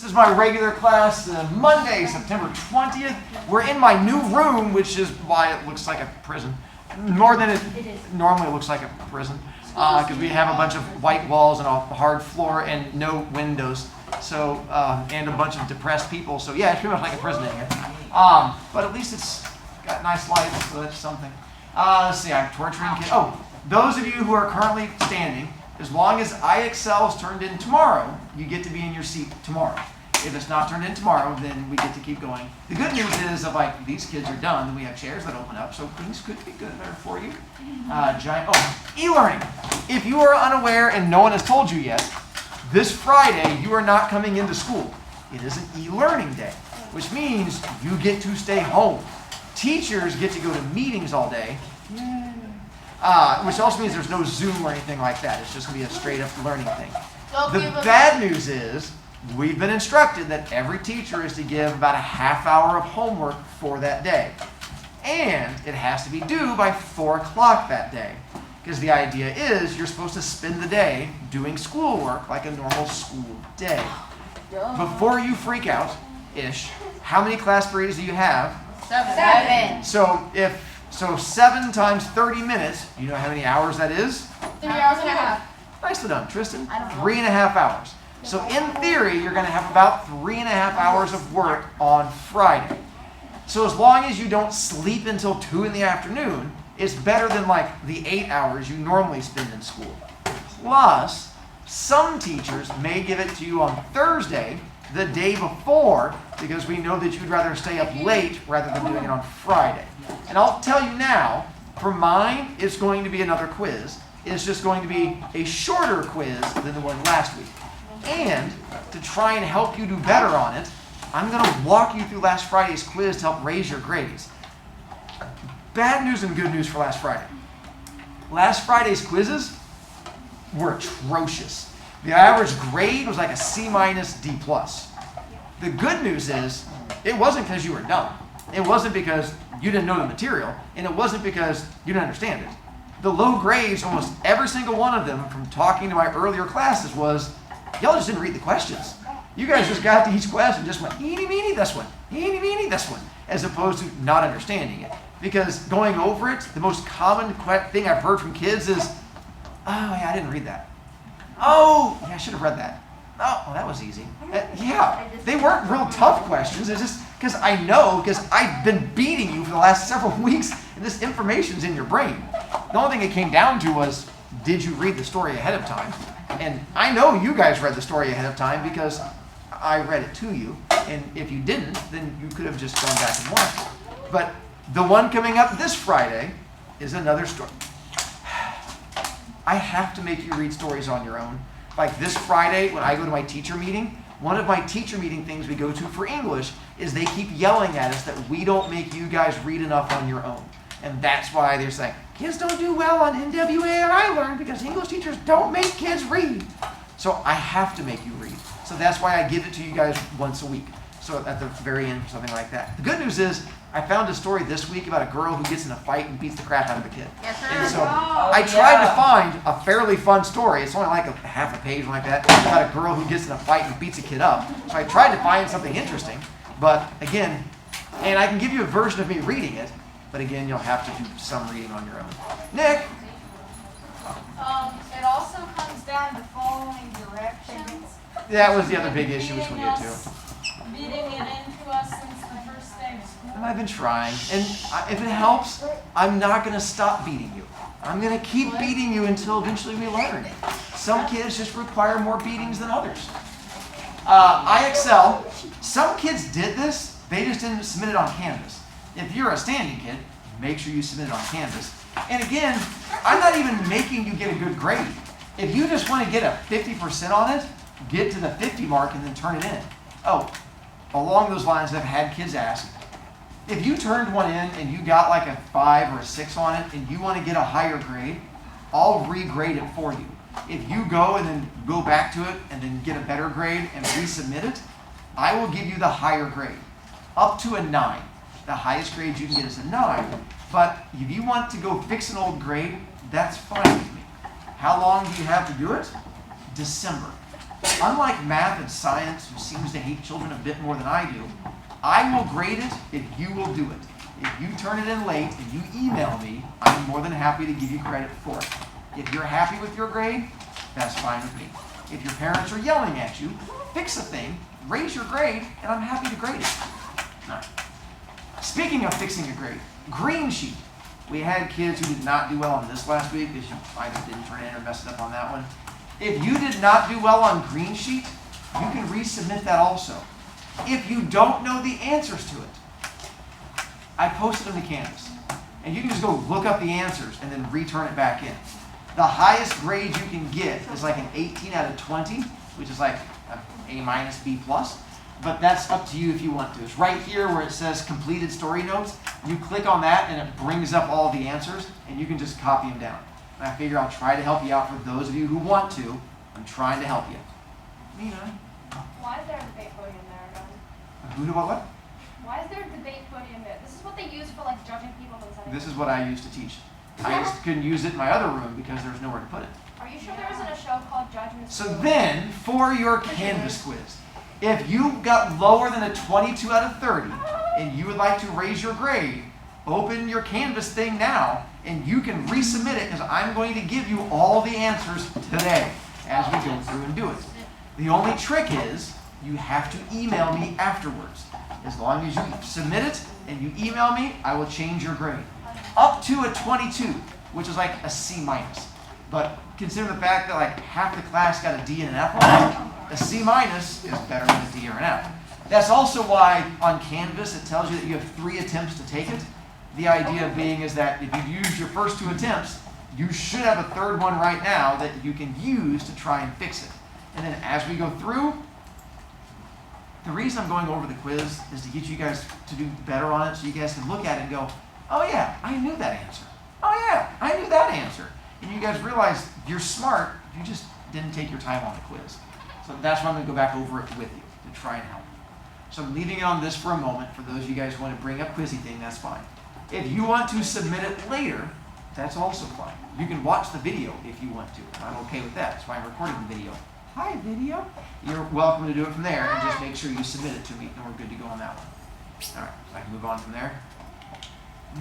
This is my regular class, Monday, September 20th. We're in my new room, which is why it looks like a prison. More than it normally looks like a prison. Because we have a bunch of white walls and a hard floor and no windows. So, and a bunch of depressed people. So yeah, it's pretty much like a prison in here. But at least it's got nice lights, so that's something. Let's see, I'm torturing kids. Oh, those of you who are currently standing, as long as IXL is turned in tomorrow, you get to be in your seat tomorrow. If it's not turned in tomorrow, then we get to keep going. The good news is, if like these kids are done, then we have chairs that open up, so things could be better for you. E-learning. If you are unaware and no one has told you yet, this Friday you are not coming into school. It is an e-learning day, which means you get to stay home. Teachers get to go to meetings all day. Which also means there's no Zoom or anything like that. It's just going to be a straight-up learning thing. The bad news is we've been instructed that every teacher is to give about a half hour of homework for that day. And it has to be due by 4 o'clock that day. Because the idea is you're supposed to spend the day doing schoolwork like a normal school day. Before you freak out-ish, how many class periods do you have? 7. So 7 times 30 minutes, you know how many hours that is? 3 hours and a half. Nicely done, Tristan. 3.5 hours. So in theory, you're going to have about 3.5 hours of work on Friday. So as long as you don't sleep until 2 in the afternoon, it's better than like the 8 hours you normally spend in school. Plus, some teachers may give it to you on Thursday, the day before, because we know that you'd rather stay up late rather than doing it on Friday. And I'll tell you now, for mine, it's going to be another quiz. It's just going to be a shorter quiz than the one last week. And to try and help you do better on it, I'm going to walk you through last Friday's quiz to help raise your grades. Bad news and good news for last Friday. Last Friday's quizzes were atrocious. The average grade was like a C-, D+. The good news is it wasn't because you were dumb. It wasn't because you didn't know the material, and it wasn't because you didn't understand it. The low grades, almost every single one of them from talking to my earlier classes was, y'all just didn't read the questions. You guys just got to each question and just went, eeny, meeny, this one, eeny, meeny, this one, as opposed to not understanding it. Because going over it, the most common thing I've heard from kids is, oh, yeah, I didn't read that. Oh, yeah, I should have read that. Oh, well, that was easy. Yeah, they weren't real tough questions. It's just because I know, because I've been beating you for the last several weeks, and this information's in your brain. The only thing it came down to was, did you read the story ahead of time? And I know you guys read the story ahead of time because I read it to you. And if you didn't, then you could have just gone back and watched it. But the one coming up this Friday is another story. I have to make you read stories on your own. Like this Friday, when I go to my teacher meeting, one of my teacher meeting things we go to for English is they keep yelling at us that we don't make you guys read enough on your own. And that's why they're saying, kids don't do well on NWA and iLearn because English teachers don't make kids read. So I have to make you read. So that's why I give it to you guys once a week. So at the very end, something like that. The good news is, I found a story this week about a girl who gets in a fight and beats the crap out of a kid. Yes, sir. And so I tried to find a fairly fun story. It's only like a half a page like that, about a girl who gets in a fight and beats a kid up. So I tried to find something interesting. But again, and I can give you a version of me reading it, but again, you'll have to do some reading on your own. Nick? It also comes down to following directions. That was the other big issue which we'll get to. Beating it into us since the first day of school. And I've been trying. And if it helps, I'm not going to stop beating you. I'm going to keep beating you until eventually we learn. Some kids just require more beatings than others. IXL, some kids did this, they just didn't submit it on Canvas. If you're a standing kid, make sure you submit it on Canvas. And again, I'm not even making you get a good grade. If you just want to get a 50% on it, get to the 50 mark and then turn it in. Oh, along those lines, I've had kids ask, if you turned one in and you got like a 5 or a 6 on it and you want to get a higher grade, I'll regrade it for you. If you go and then go back to it and then get a better grade and resubmit it, I will give you the higher grade, up to a 9. The highest grade you can get is a 9. But if you want to go fix an old grade, that's fine with me. How long do you have to do it? December. unlike math and science, who seems to hate children a bit more than I do, I will grade it if you will do it. If you turn it in late and you email me, I'm more than happy to give you credit for it. If you're happy with your grade, that's fine with me. If your parents are yelling at you, fix the thing, raise your grade, and I'm happy to grade it. All right. Speaking of fixing a grade, green sheet. We had kids who did not do well on this last week because you either didn't turn it in or messed up on that one. If you did not do well on green sheet, you can resubmit that also. If you don't know the answers to it, I posted them to Canvas. And you can just go look up the answers and then return it back in. The highest grade you can get is like an 18 out of 20, which is like A minus, B plus. But that's up to you if you want to. It's right here where it says completed story notes. You click on that and it brings up all the answers and you can just copy them down. And I figure I'll try to help you out for those of you who want to. I'm trying to help you. Mina? Why is there a debate podium there again? Who do what? Why is there a debate podium there? This is what they use for like judging people themselves. This is what I used to teach. I just couldn't use it in my other room because there's nowhere to put it. Are you sure there isn't a show called Judgment? So then, for your Canvas quiz, if you got lower than a 22 out of 30 and you would like to raise your grade, open your Canvas thing now and you can resubmit it because I'm going to give you all the answers today as we go through and do it. The only trick is you have to email me afterwards. As long as you submit it and you email me, I will change your grade. Up to a 22, which is like a C minus. But consider the fact that like half the class got a D and an F on it, a C minus is better than a D or an F. That's also why on Canvas it tells you that you have 3 attempts to take it. The idea being is that if you use your first 2 attempts, you should have a third one right now that you can use to try and fix it. And then as we go through, the reason I'm going over the quiz is to get you guys to do better on it so you guys can look at it and go, oh yeah, I knew that answer. Oh yeah, I knew that answer. And you guys realize you're smart, you just didn't take your time on the quiz. So that's why I'm going to go back over it with you to try and help. So I'm leaving it on this for a moment. For those of you guys who want to bring up quizzy thing, that's fine. If you want to submit it later, that's also fine. You can watch the video if you want to. I'm okay with that. That's why I'm recording the video. Hi, video. You're welcome to do it from there and just make sure you submit it to me and we're good to go on that one. All right, so I can move on from there.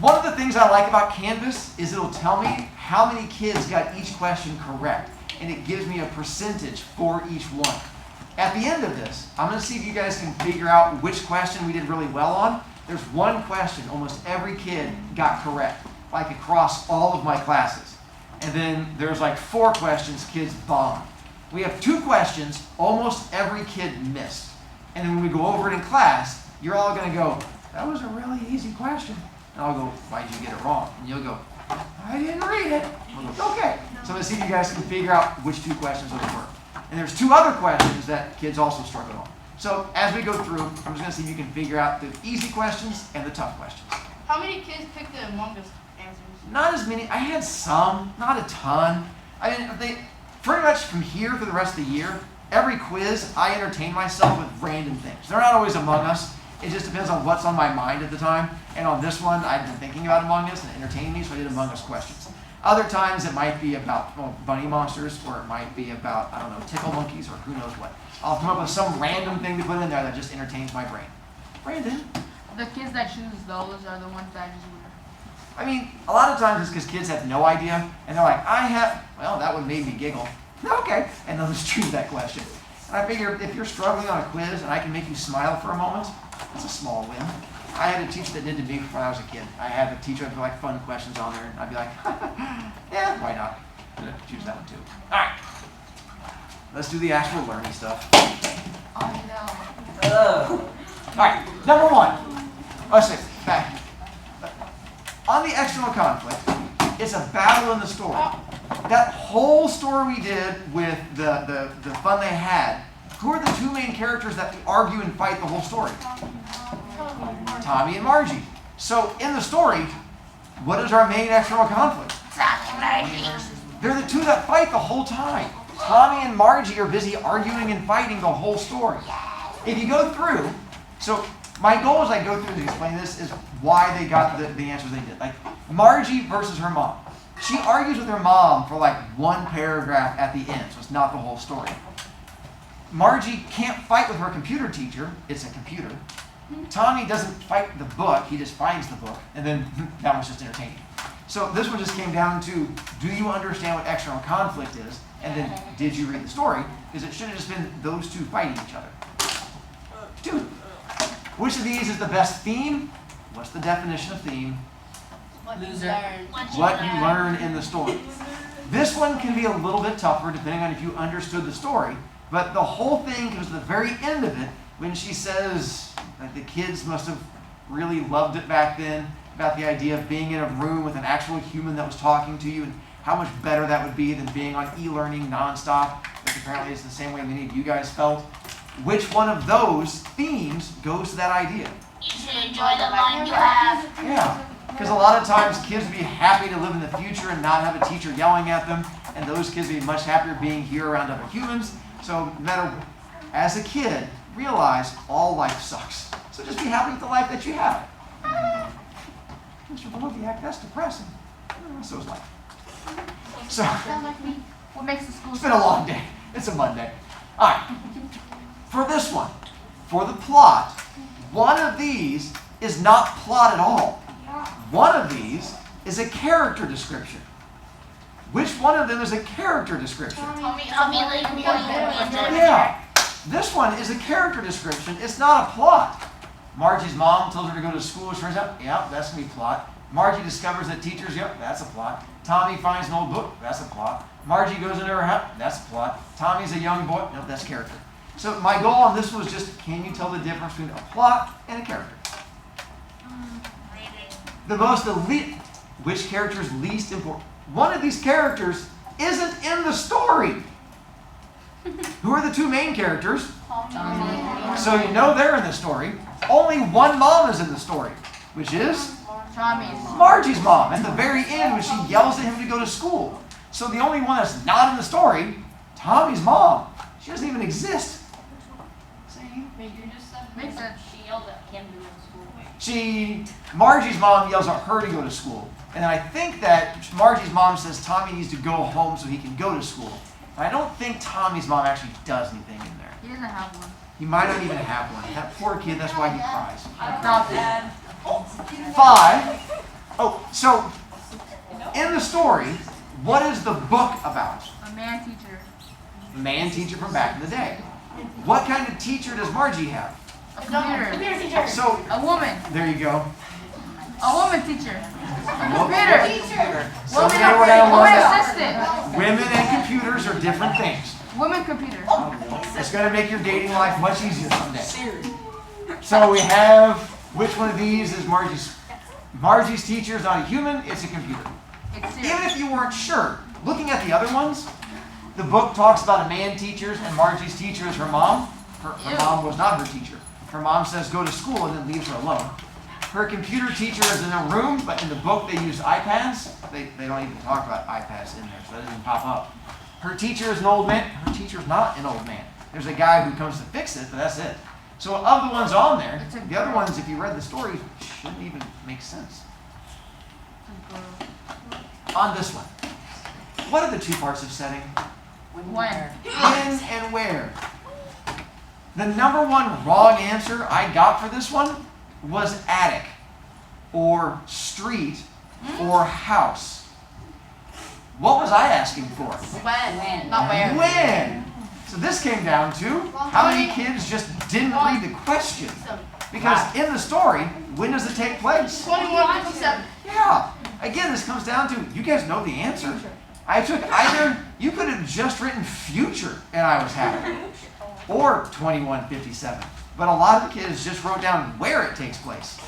One of the things I like about Canvas is it'll tell me how many kids got each question correct, and it gives me a percentage for each one. At the end of this, I'm going to see if you guys can figure out which question we did really well on. There's one question almost every kid got correct, like across all of my classes. And then there's like 4 questions kids bombed. We have 2 questions almost every kid missed. And then when we go over it in class, you're all going to go, that was a really easy question. And I'll go, why'd you get it wrong? And you'll go, I didn't read it. I'll go, okay. So let's see if you guys can figure out which 2 questions those were. And there's 2 other questions that kids also struggle on. So as we go through, I'm just going to see if you can figure out the easy questions and the tough questions. How many kids picked the Among Us answers? Not as many. I had some, not a ton. I mean, they pretty much from here for the rest of the year, every quiz, I entertain myself with random things. They're not always Among Us. It just depends on what's on my mind at the time. And on this one, I've been thinking about Among Us and it entertained me, so I did Among Us questions. Other times it might be about bunny monsters, or it might be about, I don't know, tickle monkeys, or who knows what. I'll come up with some random thing to put in there that just entertains my brain. Brandon? The kids that choose those are the ones that just weird. I mean, a lot of times it's because kids have no idea, and they're like, well, that one made me giggle. Okay, and they'll just choose that question. And I figure if you're struggling on a quiz and I can make you smile for a moment, it's a small win. I had a teacher that did to me when I was a kid. I had a teacher that put like fun questions on there, and I'd be like, yeah, why not? I'd choose that one too. All right, let's do the actual learning stuff. Oh no. All right, number 1. Let's see, back. On the external conflict, it's a battle in the story. That whole story we did with the fun they had, who are the 2 main characters that argue and fight the whole story? Tommy and Margie. So in the story, what is our main external conflict? They're the 2 that fight the whole time. Tommy and Margie are busy arguing and fighting the whole story. If you go through, so my goal as I go through to explain this is why they got the answers they did. Like Margie versus her mom. She argues with her mom for like 1 paragraph at the end, so it's not the whole story. Margie can't fight with her computer teacher. It's a computer. Tommy doesn't fight the book. He just finds the book. And then that was just entertaining. So this one just came down to, do you understand what external conflict is? And then, did you read the story? Because it should have just been those two fighting each other. 2. Which of these is the best theme? What's the definition of theme? Loser. What you learn in the story. This one can be a little bit tougher depending on if you understood the story. But the whole thing comes to the very end of it when she says that the kids must have really loved it back then, about the idea of being in a room with an actual human that was talking to you and how much better that would be than being on e-learning nonstop, which apparently is the same way many of you guys felt. Which one of those themes goes to that idea? You should enjoy the life you have. Yeah, because a lot of times kids would be happy to live in the future and not have a teacher yelling at them, and those kids would be much happier being here around other humans. So no matter, as a kid, realize all life sucks. So just be happy with the life that you have. Mr. Brovicast, that's depressing. So is life. So, What makes the school? it's been a long day. It's a Monday. All right. For this one, for the plot, one of these is not plot at all. One of these is a character description. Which one of them is a character description? Yeah. This one is a character description. It's not a plot. Margie's mom tells her to go to school. Turns out, yeah, that's going to be plot. Margie discovers that teachers, yep, that's a plot. Tommy finds an old book, that's a plot. Margie goes into her house, that's a plot. Tommy's a young boy, nope, that's character. So my goal on this was just, can you tell the difference between a plot and a character? The most elite, which character is least important? One of these characters isn't in the story. Who are the two main characters? So you know they're in the story. Only one mom is in the story, which is Margie's mom. At the very end when she yells at him to go to school. So the only one that's not in the story, Tommy's mom. She doesn't even exist. See? Makes sense. She yelled at him to go to school. Margie's mom yells at her to go to school. And I think that Margie's mom says Tommy needs to go home so he can go to school. But I don't think Tommy's mom actually does anything in there. He doesn't have one. He might not even have one. That poor kid, that's why he cries. Not bad. 5. Oh, so in the story, what is the book about? A man teacher. Man teacher from back in the day. What kind of teacher does Margie have? A computer. So, A woman. there you go. A woman teacher. A computer. So there we're down Woman one. assistant. Women and computers are different things. Woman computer. It's going to make your dating life much easier someday. So we have, which one of these is Margie's? Margie's teacher is not a human, it's a computer. It's Even serious. if you weren't sure, looking at the other ones, the book talks about a man teacher and Margie's teacher is her mom. Her mom was not her teacher. Her mom says go to school and then leaves her alone. Her computer teacher is in a room, but in the book they use iPads. They don't even talk about iPads in there, so that doesn't pop up. Her teacher is an old man. Her teacher's not an old man. There's a guy who comes to fix it, but that's it. So of the ones on there, the other ones, if you read the story, shouldn't even make sense. On this one, what are the two parts of setting? When? When and where. The number one wrong answer I got for this one was attic, or street, or house. What was I asking for? When? Not where. When? So this came down to how many kids just didn't read the question. Because in the story, when does it take place? 21:57. Yeah. Again, this comes down to, you guys know the answer. I took either, you could have just written future and I was happy. Or 21:57. But a lot of the kids just wrote down where it takes place.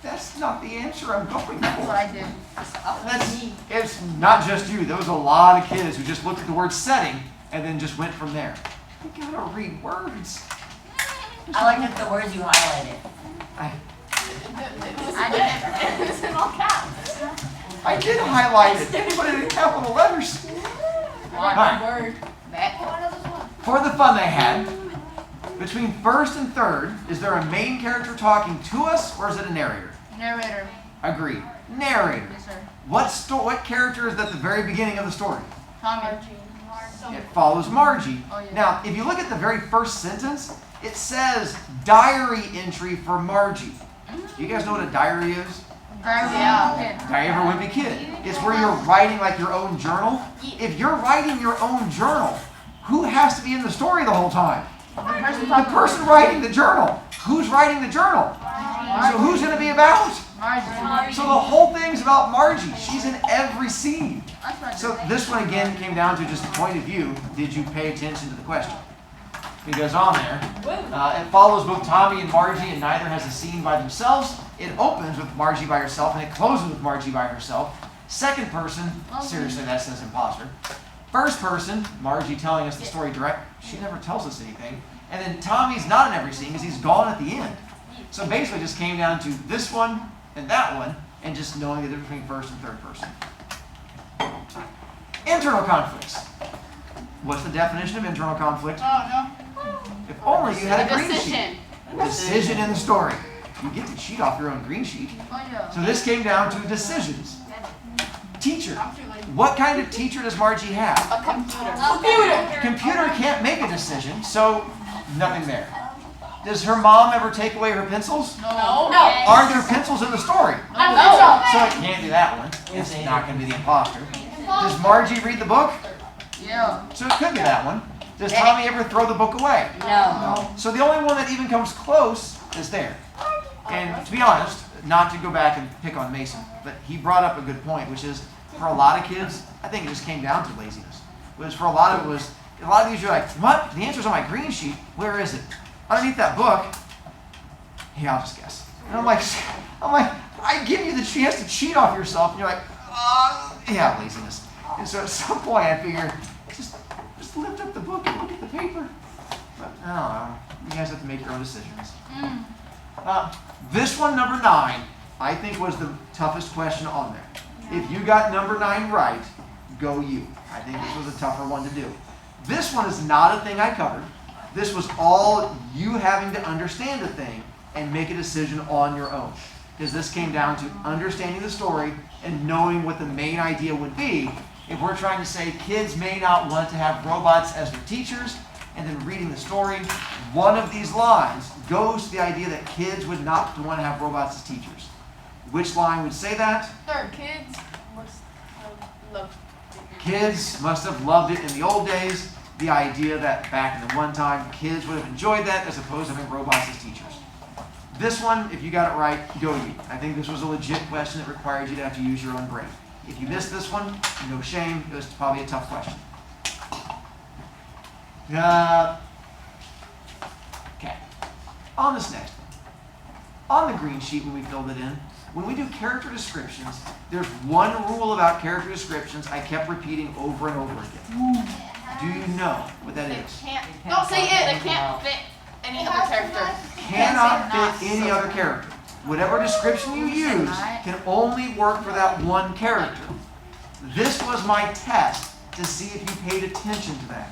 That's not the answer I'm going That's what for. I did. It's not just you. There was a lot of kids who just looked at the word setting and then just went from there. You gotta read words. I like that the words you highlighted. I It was in all caps. I did highlight it. Put it in capital letters. One word. For the fun they had, between first and third, is there a main character talking to us or is it a narrator? Narrator. Agreed. Narrator. Yes, sir. What character is at the very beginning of the story? Tommy. It follows Margie. Oh, yeah. Now, if you look at the very first sentence, it says diary entry for Margie. Do you guys know what a diary is? Yeah. Diary of a wimpy kid. It's where you're writing like your own journal. If you're writing your own journal, who has to be in the story the whole time? The person writing the journal. Who's writing the journal? So who's going to be about? So the whole thing's about Margie. She's in every scene. So this one again came down to just the point of view. Did you pay attention to the question? It goes on there. It follows both Tommy and Margie, and neither has a scene by themselves. It opens with Margie by herself, and it closes with Margie by herself. Second person, seriously, that says imposter. First person, Margie telling us the story direct. She never tells us anything. And then Tommy's not in every scene because he's gone at the end. So basically, it just came down to this one and that one, and just knowing the difference between first and third person. Internal conflicts. What's the definition of internal conflict? If only you had a green sheet. Decision in the story. You get to cheat off your own green sheet. So this came down to decisions. Teacher. What kind of teacher does Margie have? A computer. Computer can't make a decision, so nothing there. Does her mom ever take away her pencils? No. Are there pencils in the story? No. So it can't be that one. It's not going to be the imposter. Does Margie read the book? Yeah. So it could be that one. Does Tommy ever throw the book away? No. So the only one that even comes close is there. And to be honest, not to go back and pick on Mason, but he brought up a good point, which is for a lot of kids, I think it just came down to laziness. It was for a lot of these you're like, what? The answer's on my green sheet. Where is it? Underneath that book. Yeah, I'll just guess. And I'm like, I give you the chance to cheat off yourself, and you're like, yeah, laziness. And so at some point I figure, just lift up the book and look at the paper. But I don't know. You guys have to make your own decisions. This one, number 9, I think was the toughest question on there. If you got number 9 right, go you. I think this was a tougher one to do. This one is not a thing I covered. This was all you having to understand a thing and make a decision on your own. Because this came down to understanding the story and knowing what the main idea would be. If we're trying to say kids may not want to have robots as their teachers, and then reading the story, one of these lines goes to the idea that kids would not want to have robots as teachers. Which line would say that? Kids must have loved it in the old days. The idea that back in the one time, kids would have enjoyed that as opposed to having robots as teachers. This one, if you got it right, go you. I think this was a legit question that required you to have to use your own brain. If you missed this one, no shame. It was probably a tough question. Okay. On this next one. On the green sheet when we filled it in, when we do character descriptions, there's one rule about character descriptions I kept repeating over and over again. Do you know what that is? Don't say it. It can't fit any other character. Cannot fit any other character. Whatever description you use can only work for that one character. This was my test to see if you paid attention to that.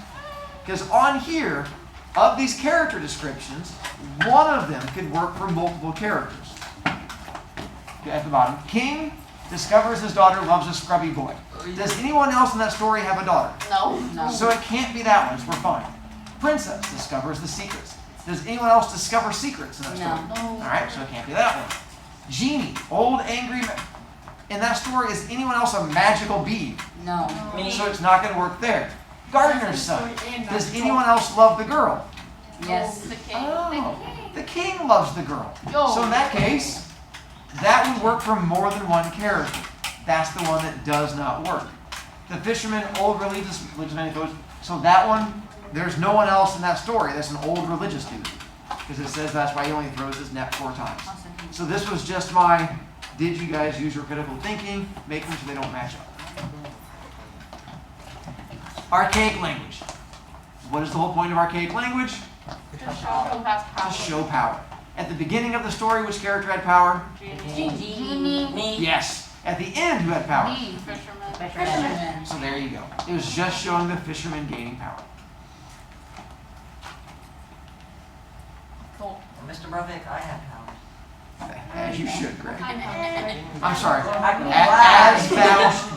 Because on here, of these character descriptions, one of them could work for multiple characters. Okay, at the bottom, King discovers his daughter loves a scrubby boy. Does anyone else in that story have a daughter? No. So it can't be that one, so we're fine. Princess discovers the secrets. Does anyone else discover secrets in that story? No. All right, so it can't be that one. Genie, old angry in that story, is anyone else a magical being? No. Me. So it's not going to work there. Gardener's son. Does anyone else love the girl? Yes. The king. Oh, the king loves the girl. So in that case, that would work for more than one character. That's the one that does not work. The fisherman, old religious man goes, so that one, there's no one else in that story. That's an old religious dude. Because it says that's why he only throws his net 4 times. So this was just my, did you guys use your critical thinking, making sure they don't match up. Archaic language. What is the whole point of archaic language? To show power. At the beginning of the story, which character had power? Genie. Me. Yes. At the end, who had power? Fisherman. So there you go. It was just showing the fisherman gaining power. Cool. Mr. Brovic, I have powers. As you should, Greg. I'm sorry. I can As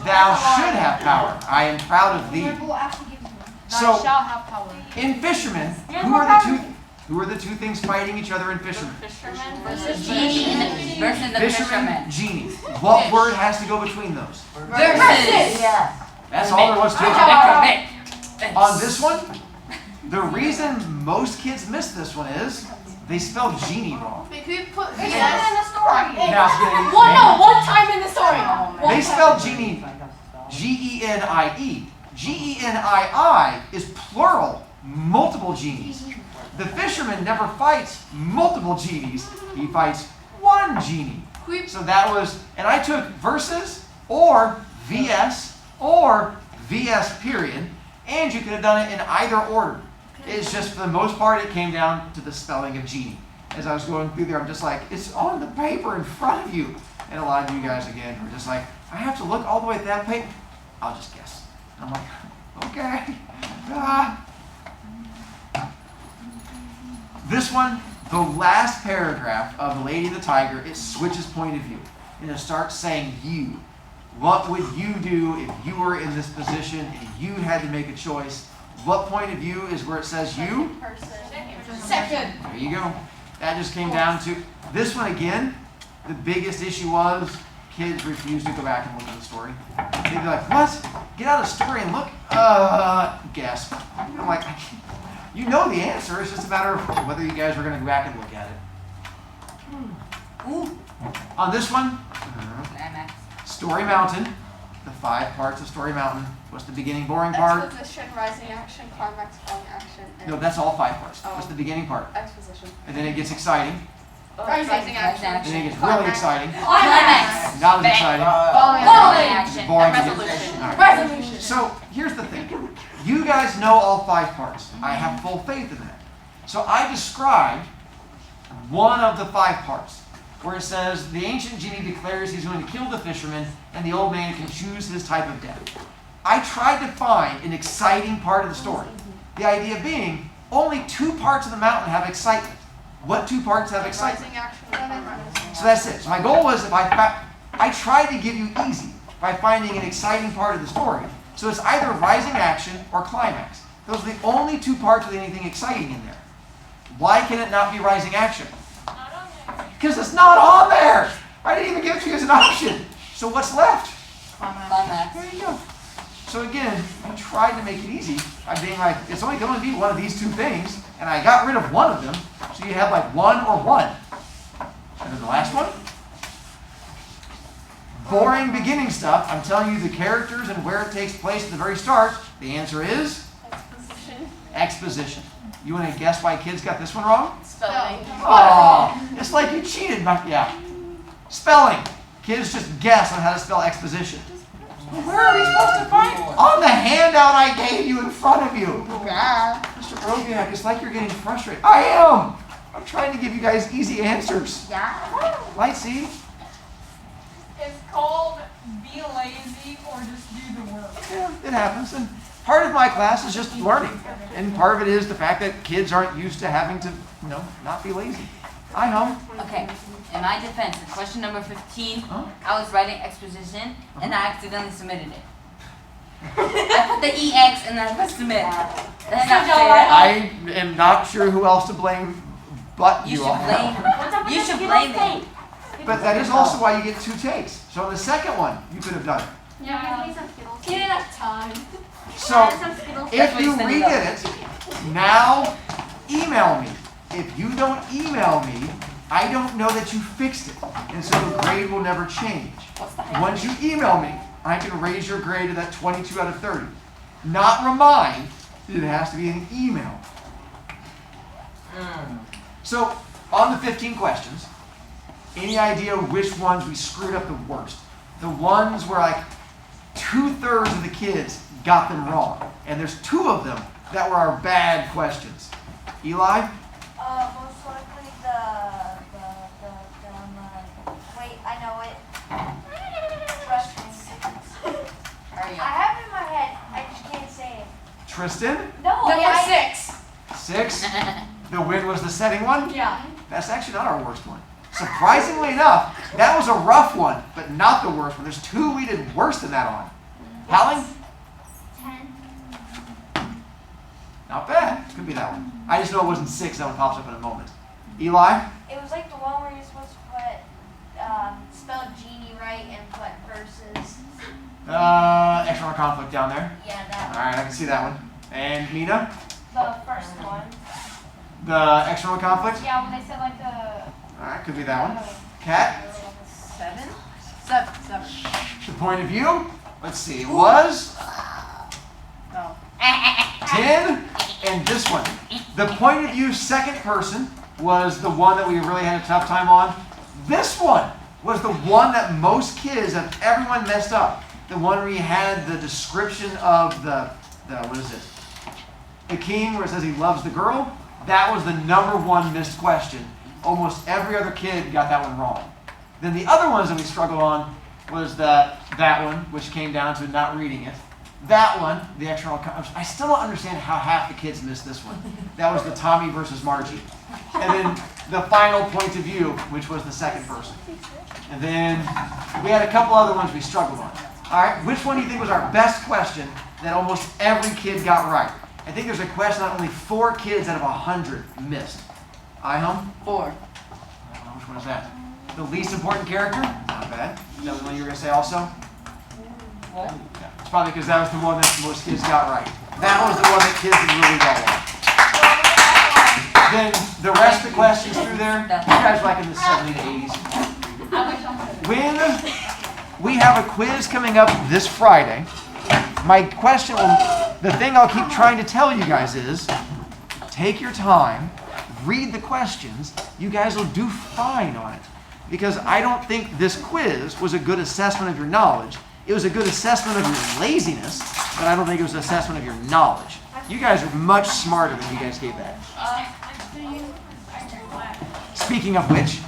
thou should have power. I am proud of thee. We'll actually give you one. So shall have power. in fishermen, who are the two things fighting each other in fishermen? Fisherman Versus genie versus the fisherman. Genie. What word has to go between those? Versus. That's all there was to it. On this one, the reason most kids miss this one is they spelled genie wrong. It's in the story. Now, One time in the story. they spelled genie G-E-N-I-E. G-E-N-I-I is plural, multiple genies. The fisherman never fights multiple genies. He fights one genie. So that was, and I took versus or VS or VS period, and you could have done it in either order. It's just for the most part it came down to the spelling of genie. As I was going through there, I'm just like, it's on the paper in front of you. And a lot of you guys again were just like, I have to look all the way at that paper. I'll just guess. And I'm like, okay. This one, the last paragraph of The Lady and the Tiger, it switches point of view. And it starts saying you. What would you do if you were in this position and you had to make a choice? What point of view is where it says you? Second. There you go. That just came down to, this one again, the biggest issue was kids refused to go back and look at the story. They'd be like, what? Get out of the story and look? Guess. I'm like, you know the answer. It's just a matter of whether you guys are going to go back and look at it. Ooh. On this one, Story Mountain, the 5 parts of Story Mountain. What's the beginning boring part? Exposition, rising action, climax, falling action. No, that's all 5 parts. What's the beginning part? Exposition. And then it gets exciting. Rising action. And then it gets really exciting. Climax. Not as exciting. Falling action. Boring. Resolution. All right. Resolution. So here's the thing. You guys know all 5 parts. I have full faith in that. So I described one of the 5 parts, where it says, the ancient genie declares he's going to kill the fisherman, and the old man can choose his type of death. I tried to find an exciting part of the story. The idea being, only 2 parts of the mountain have excitement. What 2 parts have excitement? Rising action. So that's it. So my goal was, I tried to give you easy by finding an exciting part of the story. So it's either rising action or climax. Those are the only 2 parts with anything exciting in there. Why can it not be rising action? Because it's not on there. I didn't even give it to you as an option. So what's left? Climax. There you go. So again, I tried to make it easy by being like, it's only going to be one of these 2 things, and I got rid of one of them, so you have like 1 or 1. And then the last one? Boring beginning stuff. I'm telling you the characters and where it takes place at the very start. The answer is? Exposition. You want to guess why kids got this one wrong? Spelling. Oh, it's like you cheated. Yeah. Spelling. Kids just guess on how to spell exposition. Where are we supposed to find it? On the handout I gave you in front of you. Mr. Brovicast, it's like you're getting frustrated. I am. I'm trying to give you guys easy answers. Light see? It's called be lazy or just do the work. Yeah, it happens. And part of my class is just learning. And part of it is the fact that kids aren't used to having to, not be lazy. I know. Okay, in my defense, in question number 15, I was writing exposition and I accidentally submitted it. I put the EX and then I put submit. That's not fair. I am not sure who else to blame but You you should all. blame. You should blame me. But that is also why you get 2 takes. So on the second one, you could have done it. Yeah. Get enough time. So if you redid it, now email me. If you don't email me, I don't know that you fixed it. And so the grade will never change. Once you email me, I can raise your grade to that 22 out of 30. Not remind, it has to be an email. So on the 15 questions, any idea which ones we screwed up the worst? The ones where like 2/3 of the kids got them wrong. And there's 2 of them that were our bad questions. Eli? Most likely wait, I know it. Trust me. I have it in my head, I just can't say it. Tristan? No, Number 6. 6? The wind was the setting one? Yeah. That's actually not our worst one. Surprisingly enough, that was a rough one, but not the worst one. There's 2 we did worse than that on. Hallie? 10. Not bad. Could be that one. I just know it wasn't 6. That one pops up in a moment. Eli? It was like the one where you're supposed to put, spell genie right and put verses. External conflict down there. Yeah, that one. Alright, I can see that one. And Mina? The first one. The external conflict? Yeah, when they said like the. Alright, could be that one. Kat? 7. The point of view? Let's see, was No. 10. And this one. The point of view second person was the one that we really had a tough time on. This one was the one that most kids of everyone messed up. The one where you had the description of the what is it? The king, where it says he loves the girl. That was the #1 missed question. Almost every other kid got that one wrong. Then the other ones that we struggled on was that one, which came down to not reading it. That one, the external. I still don't understand how half the kids missed this one. That was the Tommy versus Margie. And then the final point of view, which was the second person. And then we had a couple other ones we struggled on. All right, which one do you think was our best question that almost every kid got right? I think there's a question that only 4 kids out of 100 missed. I-hum? 4. Which one is that? The least important character? Not bad. Is that the one you were going to say also? What? Yeah. It's probably because that was the one that most kids got right. That was the one that kids did really well on. Then the rest of the questions through there, you guys are like in the 70s to 80s. When we have a quiz coming up this Friday, my question the thing I'll keep trying to tell you guys is, take your time, read the questions, you guys will do fine on it. Because I don't think this quiz was a good assessment of your knowledge. It was a good assessment of your laziness, but I don't think it was an assessment of your knowledge. You guys are much smarter than you guys gave that. Speaking of which,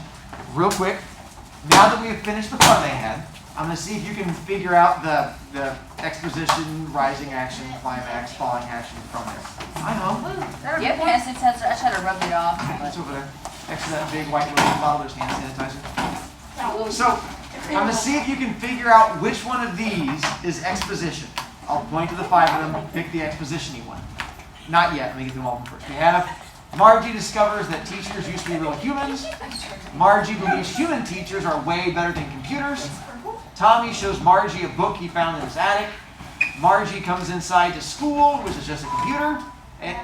real quick, now that we have finished the fun they had, I'm going to see if you can figure out the exposition, rising action, climax, falling action from there. I know. Yep, hand sanitizer. I try to rub it off. It's over there. Next to that big white little bottle, there's hand sanitizer. So, I'm going to see if you can figure out which one of these is exposition. I'll point to the 5 of them, pick the exposition-y one. Not yet. Let me get them all first. We have Margie discovers that teachers used to be real humans. Margie believes human teachers are way better than computers. Tommy shows Margie a book he found in his attic. Margie comes inside to school, which is just a computer. And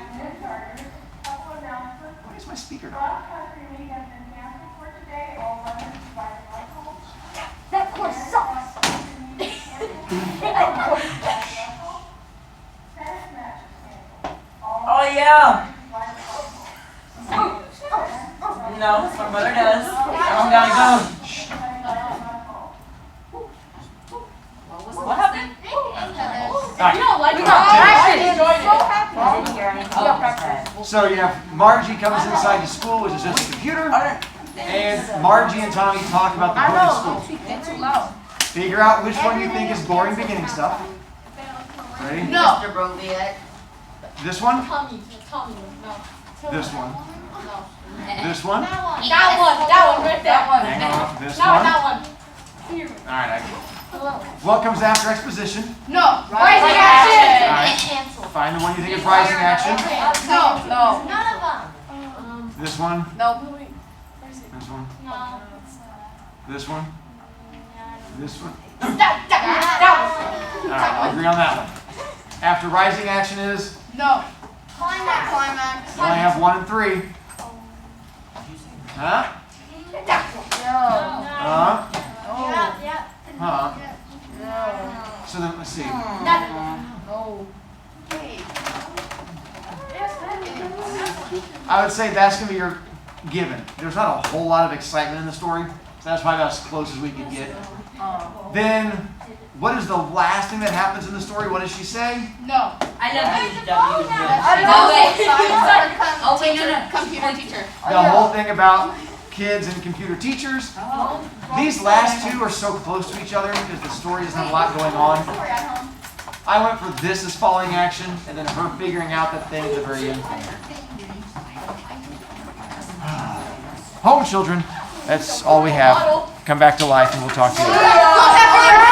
why is my speaker not? That course sucks. Oh yeah. No, my mother does. I'm gonna go. What happened? So you have Margie comes inside to school, which is just a computer. And Margie and Tommy talk about the book at school. Too loud. Figure out which one you think is boring beginning stuff. Ready? No. Mr. Brovicast. This one? Tommy, no. This one? No. This one? That one right there. Hang on. This No, one? that one. Here. Alright, what comes after exposition? No. Rising action. Alright. Find the one you think is rising action. No. None of them. This one? No. This one? No. This one? This one? That Alright, I'll agree on that one. After rising action is? No. Climax. You only have 1 and 3. Huh? Yeah. Huh? So then, let's see. No. I would say that's going to be your given. There's not a whole lot of excitement in the story, so that's probably about as close as we can get. Then, what is the last thing that happens in the story? What does she say? No. I love you. Oh wait, no. Computer teacher. The whole thing about kids and computer teachers. These last 2 are so close to each other because the story doesn't have a lot going on. I went for this as falling action, and then her figuring out that thing at the very end. Home children, that's all we have. Come back to life and we'll talk to you later.